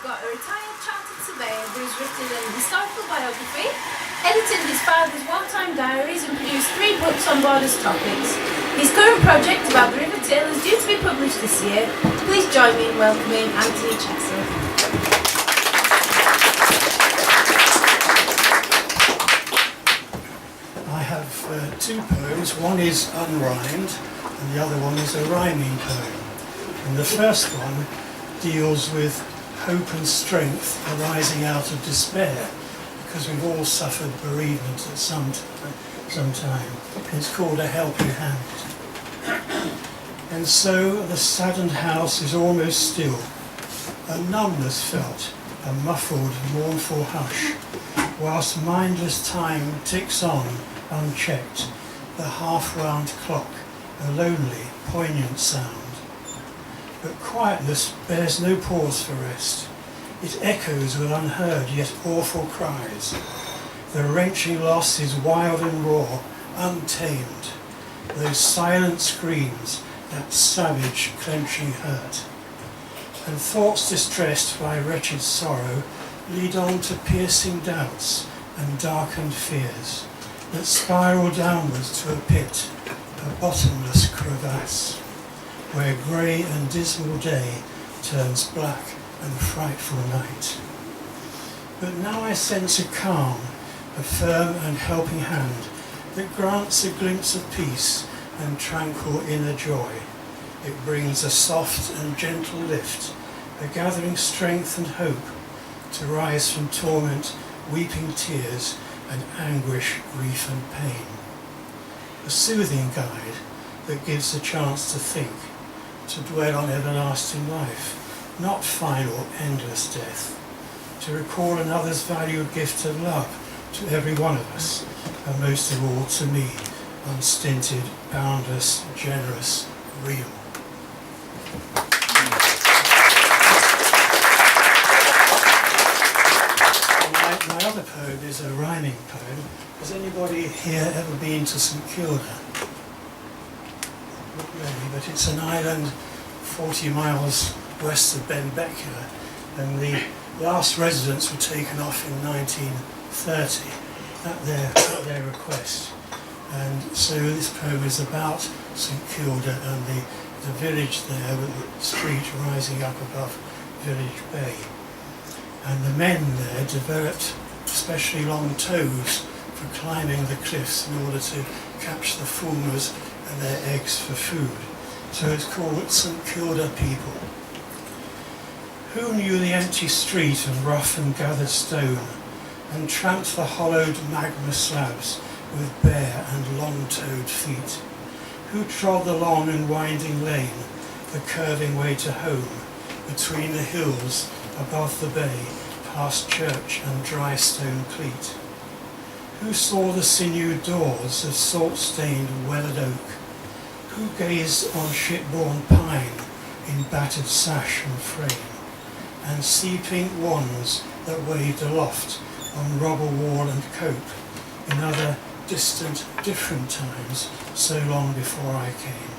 got a retired chartered surveyor who's written an historical biography, edited his father's wartime diaries and produced 3 books on borders topics. His current project about the River Till is due to be published this year. Please join me in welcoming Antony Chessell. I have 2 poems. One is unrhymed and the other one is a rhyming poem. And the first one deals with hope and strength arising out of despair, because we've all suffered bereavement at some time. It's called A Helping Hand. And so the saddened house is almost still, a numbness felt, a muffled, mournful hush, whilst mindless time ticks on unchecked, the half-round clock, a lonely, poignant sound. But quietness bears no pause for rest. It echoes with unheard yet awful cries. The wrenching loss is wild and raw, untamed. Those silent screams, that savage, clenching hurt. And thoughts distressed by wretched sorrow lead on to piercing doubts and darkened fears that spiral downwards to a pit, a bottomless crevasse, where grey and dismal day turns black and frightful night. But now I sense a calm, a firm and helping hand that grants a glimpse of peace and tranquil inner joy. It brings a soft and gentle lift, a gathering strength and hope to rise from torment, weeping tears and anguish, grief and pain. A soothing guide that gives a chance to think, to dwell on everlasting life, not final, endless death, to recall another's valued gift of love to every one of us, and most of all to me, unstinted, boundless, generous, real. My other poem is a rhyming poem. Has anybody here ever been to St Kilda? Not really, but it's an island 40 miles west of Benbecula, and the last residents were taken off in 1930 at their request. And so this poem is about St Kilda and the village there, with the street rising up above Village Bay. And the men there developed especially long toes for climbing the cliffs in order to catch the fulmars and their eggs for food. So it's called St Kilda People. Who knew the empty street of rough and gathered stone, and tramped the hollowed magma slabs with bare and long-toed feet? Who trod the long and winding lane, the curving way to home, between the hills above the bay, past church and dry stone cleat? Who saw the sinewed doors of salt-stained weathered oak? Who gazed on shipborne pine in battered sash and frame, and sea-pink wands that waved aloft on rubble wall and cope in other distant, different times so long before I came?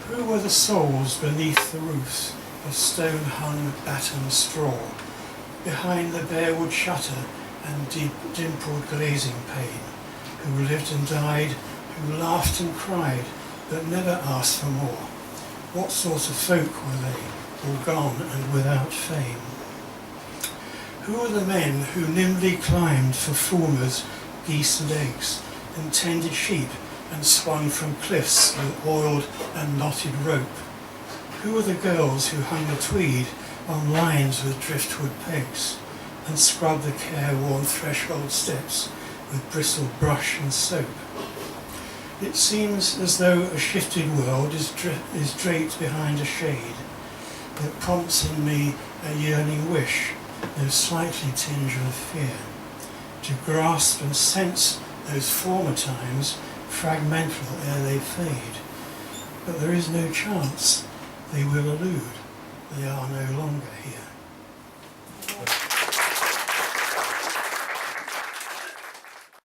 Who were the souls beneath the roofs of stone-hung battened straw, behind the bare wood shutter and deep dimpled glazing pane, who lived and died, who laughed and cried, but never asked for more? What sort of folk were they, all gone and without fame? Who are the men who nimbly climbed for fulmars, geese and eggs, and tended sheep and swung from cliffs with oiled and knotted rope? Who are the girls who hung the tweed on lines with driftwood pegs, and scrubbed the careworn threshold steps with bristled brush and soap? It seems as though a shifted world is draped behind a shade that prompts in me a yearning wish, though slightly tinge of fear, to grasp and sense those former times, fragmental ere they fade. But there is no chance, they will elude, they are no longer here.